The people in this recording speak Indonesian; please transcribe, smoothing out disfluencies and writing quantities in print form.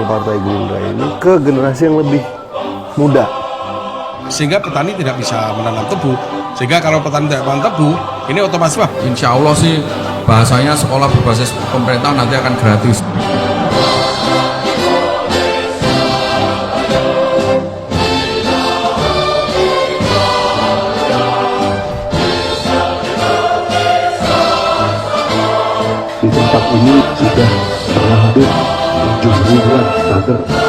Partai Gerindra ini ke generasi yang lebih muda. Sehingga petani tidak bisa menanam tebu. Sehingga kalau petani tidak menanam tebu, ini otomatis insya Allah sih bahasanya sekolah berbasis pemerintah nanti akan gratis. Di tempat ini sudah pernah hadir 7 ribuan kader